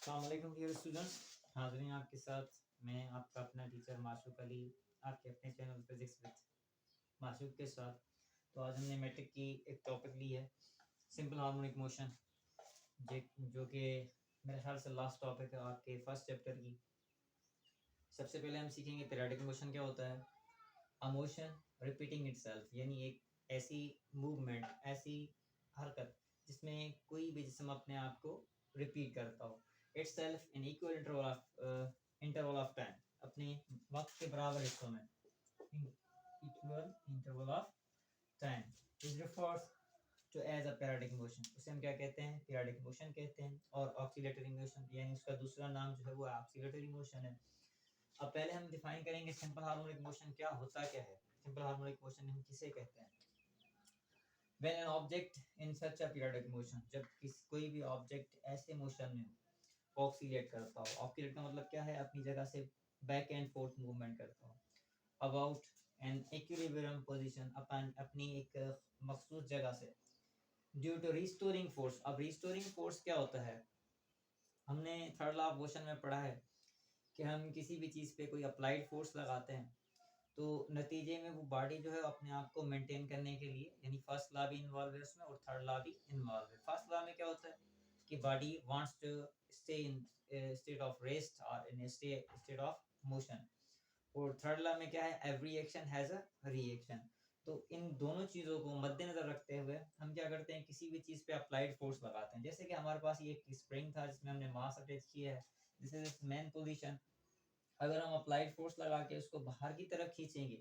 अस्सलामुअलैकुम dear students. हाज़िर आपके साथ मैं आपका अपना टीचर माशूक अली, आपके अपने चैनल फिजिक्स विद माशूक के साथ। तो आज हमने मैट्रिक की एक टॉपिक ली है सिंपल हार्मोनिक मोशन, जो कि मेरे ख्याल से लास्ट टॉपिक है आपके फर्स्ट चैप्टर की। सबसे पहले हम सीखेंगे पीरियोडिक मोशन क्या होता है। अ मोशन रिपीटिंग इटसेल्फ, यानी एक ऐसी मूवमेंट, ऐसी हरकत जिसमें कोई भी जिस्म अपने आप को रिपीट करता हो। Itself in equal interval of time, अपने वक्त के बराबर हिस्सों में, equal interval of time is refers to as a periodic motion. उसे हम क्या कहते हैं? पीरियोडिक मोशन कहते हैं। और ऑक्सीलेटरी मोशन, यानी उसका दूसरा नाम जो है वो ऑक्सीलेटरी मोशन है। अब पहले हम डिफाइन करेंगे सिंपल हार्मोनिक मोशन क्या होता क्या है। सिंपल हार्मोनिक मोशन हम किसे कहते हैं? When an object in such a periodic motion, जब कोई भी ऑब्जेक्ट ऐसे मोशन में हो, ऑक्सीलेट करता हो। ऑक्सीलेट का मतलब क्या है? अपनी जगह से बैक एंड फोर्थ मूवमेंट करता हो अबाउट एन इक्विलिब्रियम पोजीशन, अपन अपनी एक मखसूस जगह से, ड्यू टू रिस्टोरिंग फोर्स। अब रिस्टोरिंग फोर्स क्या होता है? हमने थर्ड लॉ ऑफ मोशन में पढ़ा है कि हम किसी भी चीज़ पे कोई अप्लाइड फोर्स लगाते हैं तो नतीजे में वो बॉडी जो है अपने आप को मेंटेन करने के लिए, यानी फर्स्ट लॉ भी इन्वॉल्व है उसमें और थर्ड लॉ भी इन्वॉल्व है। फर्स्ट लॉ में क्या होता है कि body wants to stay in state of rest और इन स्टेट ऑफ मोशन। और थर्ड लॉ में क्या है? Every action has a reaction. तो इन दोनों चीज़ों को मद्देनजर रखते हुए हम क्या करते हैं? किसी भी चीज़ पे अप्लाइड फोर्स लगाते हैं। जैसे कि हमारे पास ये एक स्प्रिंग था जिसमें हमने मास अटैच किया है, this is it's main position. अगर हम अप्लाइड फोर्स लगा के उसको बाहर की तरफ खींचेंगे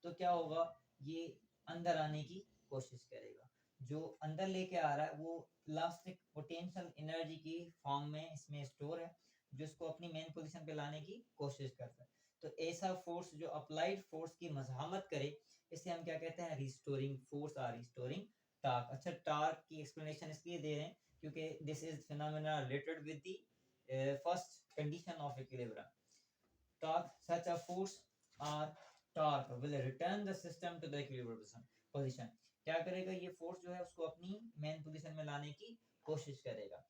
तो क्या होगा? ये अंदर आने की कोशिश करेगा। जो अंदर लेके आ रहा है वो इलास्टिक पोटेंशियल एनर्जी की फॉर्म में इसमें स्टोर है, जो इसको अपनी मेन पोजीशन पे लाने की कोशिश करता है। तो ऐसा फोर्स जो अप्लाइड फोर्स की मज़ाहमत करे, इसे हम क्या कहते हैं? रिस्टोरिंग फोर्स और रिस्टोरिंग टार्क। अच्छा, टार्क की एक्सप्लेनेशन इसलिए दे रहे हैं क्योंकि this is phenomena related with the first condition of equilibrium. Torque, such a force or torque will return the system to the equilibrium position. क्या करेगा? ये फोर्स जो है उसको अपनी मेन पोजीशन में लाने की कोशिश करेगा।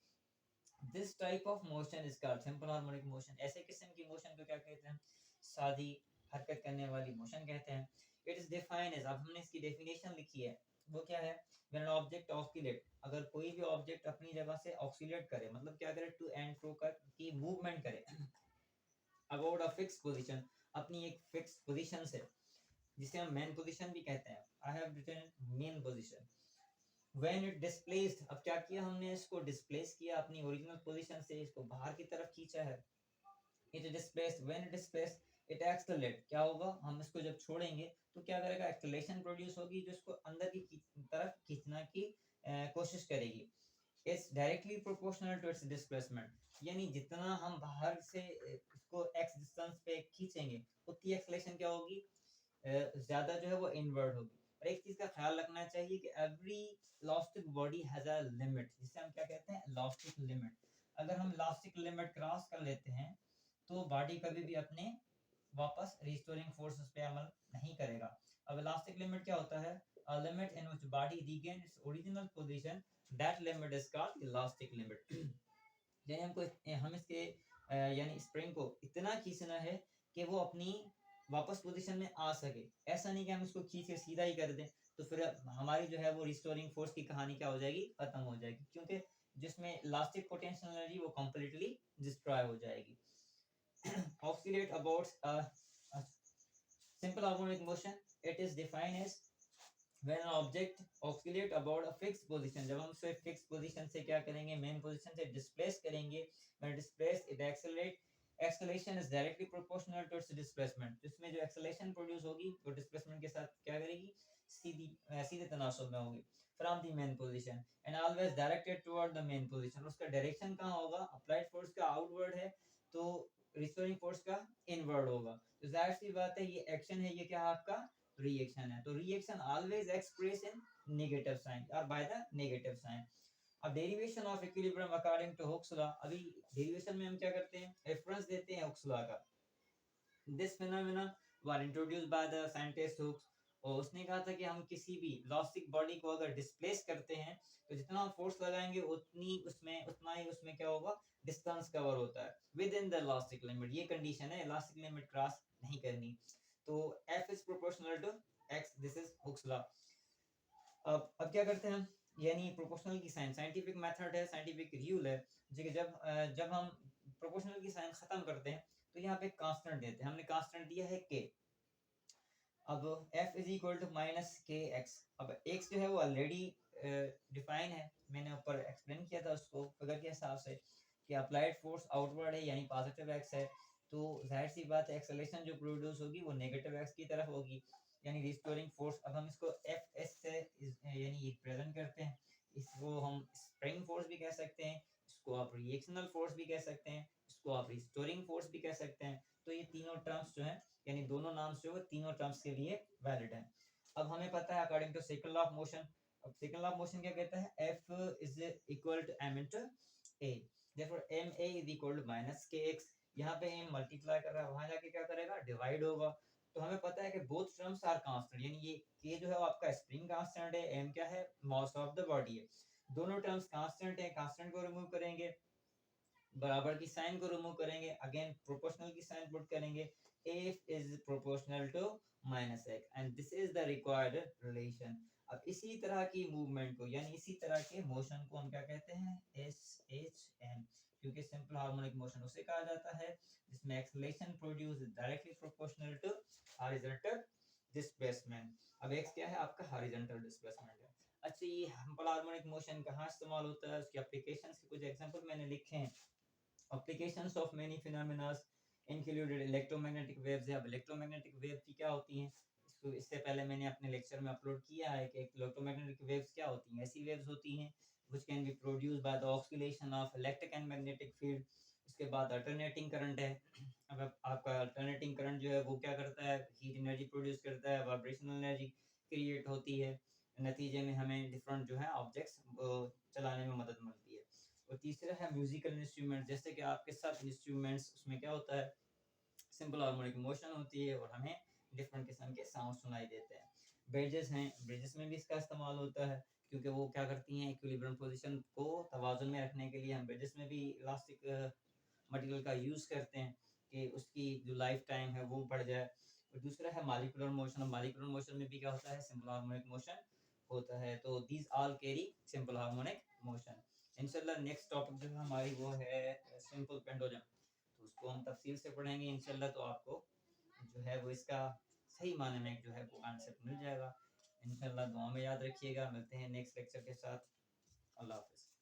This type of motion is called simple harmonic motion. ऐसे किस्म की मोशन को क्या कहते हैं? सादी हरकत करने वाली मोशन कहते हैं। It is defined as, अब हमने इसकी डेफिनेशन लिखी है, वो क्या है? When an object oscillate, अगर कोई भी ऑब्जेक्ट अपनी जगह से ऑक्सीलेट करे, मतलब क्या करे? टू एंड फ्रो कर की मूवमेंट करे अबाउट अ फिक्स पोजीशन, अपनी एक फिक्स पोजीशन से, जिसे हम मेन पोजीशन भी कहते हैं। I have written main position. When it displaced, अब क्या किया हमने? इसको डिस्प्लेस किया अपनी ओरिजिनल पोजीशन से, इसको बाहर की तरफ खींचा है। It displaced, when it displaced it accelerate, क्या होगा? हम इसको जब छोड़ेंगे तो क्या करेगा? एक्सेलरेशन प्रोड्यूस होगी जो इसको अंदर की तरफ खींचना की कोशिश करेगी। It's directly proportional to its displacement, यानी जितना हम बाहर से इसको एक्स डिस्टेंस पे खींचेंगे उतनी एक्सेलरेशन क्या होगी? ज्यादा जो है वो इनवर्ड होगी। और एक चीज का ख्याल रखना चाहिए कि every elastic body has a limit, जिसे हम क्या कहते हैं? Elastic limit. अगर हम इलास्टिक लिमिट क्रॉस कर लेते हैं तो बॉडी कभी भी अपने वापस रिस्टोरिंग फोर्सेस पे अमल नहीं करेगा। अब इलास्टिक लिमिट क्या होता है? A limit in which body regain its original position, that limit is called elastic limit. यानी हम इसके यानी स्प्रिंग को इतना खींचना है कि वो अपनी वापस पोजीशन में आ सके। ऐसा नहीं कि हम इसको खींच के सीधा ही कर दें, तो फिर हमारी जो है वो रिस्टोरिंग फोर्स की कहानी क्या हो जाएगी? खत्म हो जाएगी, क्योंकि जिसमें इलास्टिक पोटेंशियल एनर्जी वो कंप्लीटली डिस्ट्रॉय हो जाएगी। Oscillate about a simple harmonic motion. It is defined as when an object oscillate about a fixed position, जब हम उसे fixed position से क्या करेंगे? main position से displace करेंगे। when displaced it accelerate, acceleration is directly proportional to its displacement, जिसमें जो acceleration produce होगी वो displacement के साथ क्या करेगी? सीधे तनासब में होगी। from the main position and always directed toward the main position, उसका direction कहाँ होगा? applied force का outward है तो restoring force का inward होगा। तो जाहिर सी बात है ये action है, ये क्या है आपका? रिएक्शन है। तो reaction always express in negative sign और बाय द नेगेटिव साइन। अब derivation of equilibrium according to Hooke's law, अभी डेरिवेशन में हम क्या करते हैं? रेफरेंस देते हैं हुक्स लॉ का। This phenomena were introduced by the scientist Hooke's, और उसने कहा था कि हम किसी भी इलास्टिक बॉडी को अगर डिस्प्लेस करते हैं तो जितना हम फोर्स लगाएंगे उतना ही उसमें क्या होगा, डिस्टेंस कवर होता है within the elastic limit. ये कंडीशन है, इलास्टिक लिमिट क्रॉस नहीं करनी। तो F is proportional to X, this is Hooke's law. अब क्या करते हैं हम, यानी प्रोपोर्शनल की साइन साइंटिफिक मेथड है, साइंटिफिक रूल है जी कि जब हम प्रोपोर्शनल की साइन खत्म करते हैं तो यहाँ पे कांस्टेंट देते हैं। हमने कांस्टेंट दिया है k। अब f is equal to minus k x. अब x जो है वो ऑलरेडी डिफाइन है, मैंने ऊपर एक्सप्लेन किया था उसको फिगर के हिसाब से कि अप्लाइड फोर्स आउटवर्ड है यानी पॉजिटिव x है, तो जाहिर सी बात है एक्सेलरेशन जो प्रोड्यूस होगी वो नेगेटिव x की तरफ होगी, यानी रिस्टोरिंग फोर्स। अब हम इसको एफ एस से यानी रिप्रेजेंट करते हैं। इसको हम स्प्रिंग फोर्स भी कह सकते हैं, इसको आप रिएक्शनल फोर्स भी कह सकते हैं, इसको आप रिस्टोरिंग फोर्स भी कह सकते हैं। तो ये तीनों टर्म्स जो हैं, यानी दोनों नाम्स जो है तीनों टर्म्स के लिए वैलिड है। अब हमें पता है according to second law of motion, अब सेकंड लॉ ऑफ मोशन क्या कहता है, F is equal to m into a, therefore ma is equal to minus kx। यहाँ पे m मल्टीप्लाई कर रहा है, वहां जाके क्या करेगा, डिवाइड होगा। तो हमें पता है कि बोथ टर्म्स आर कांस्टेंट, यानी ये k जो है वो आपका स्प्रिंग कांस्टेंट है, m क्या है, मास ऑफ द बॉडी है। दोनों टर्म्स कांस्टेंट है, कांस्टेंट को रिमूव करेंगे, बराबर की साइन को रिमूव करेंगे, अगेन प्रोपोर्शनल की साइन पुट करेंगे, F is proportional to minus x and this is the required relation. अब इसी तरह की मूवमेंट को यानी इसी तरह के मोशन को हम क्या कहते हैं, SHM, क्योंकि सिंपल हार्मोनिक मोशन उसे कहा जाता है जिसमें acceleration produce is directly proportional to horizontal displacement. अब x क्या है, आपका हॉरिजॉन्टल डिस्प्लेसमेंट है। अच्छा, ये सिंपल हार्मोनिक मोशन कहाँ इस्तेमाल होता है, उसकी एप्लीकेशंस के कुछ एग्जांपल मैंने लिखे हैं। Applications of many phenomena included electromagnetic waves। अब electromagnetic waves की क्या होती हैं, इससे पहले मैंने अपने लेक्चर में अपलोड किया है कि electromagnetic waves क्या होती हैं। ऐसी waves होती हैं which can be produced by the oscillation of electric and magnetic field। उसके बाद अल्टरनेटिंग करंट है। अब आपका अल्टरनेटिंग करंट जो है वो क्या करता है, हीट एनर्जी प्रोड्यूस करता है, वाइब्रेशनल एनर्जी क्रिएट होती है, नतीजे में हमें डिफरेंट जो है ऑब्जेक्ट्स चलाने में मदद मिलती है। और तीसरा है म्यूजिकल इंस्ट्रूमेंट, जैसे कि आपके साथ इंस्ट्रूमेंट्स, उसमें क्या होता है, सिंपल हार्मोनिक मोशन होती है और हमें डिफरेंट किस्म के साउंड सुनाई देते हैं। ब्रिजेस हैं, ब्रिजेस में भी इसका इस्तेमाल होता है क्योंकि वो क्या करती हैं, इक्विलिब्रियम पोजीशन को तवाज़ुन में रखने के लिए हम ब्रिजेस में भी इलास्टिक मटेरियल का यूज़ करते हैं कि उसकी जो लाइफ टाइम है वो बढ़ जाए। और दूसरा है मॉलिक्यूलर मोशन। मॉलिक्यूलर मोशन में भी क्या होता है, सिंपल हार्मोनिक मोशन होता है। तो these all carry simple harmonic motion. इंशाल्लाह नेक्स्ट टॉपिक जो है हमारी वो है सिंपल पेंडुलम, तो उसको हम तफसील से पढ़ेंगे इंशाल्लाह। तो आपको जो है वो इसका सही माने में जो है वो कॉन्सेप्ट मिल जाएगा इंशाल्लाह। दुआ में याद रखिएगा, मिलते हैं नेक्स्ट लेक्चर के साथ। अल्लाह हाफिज़।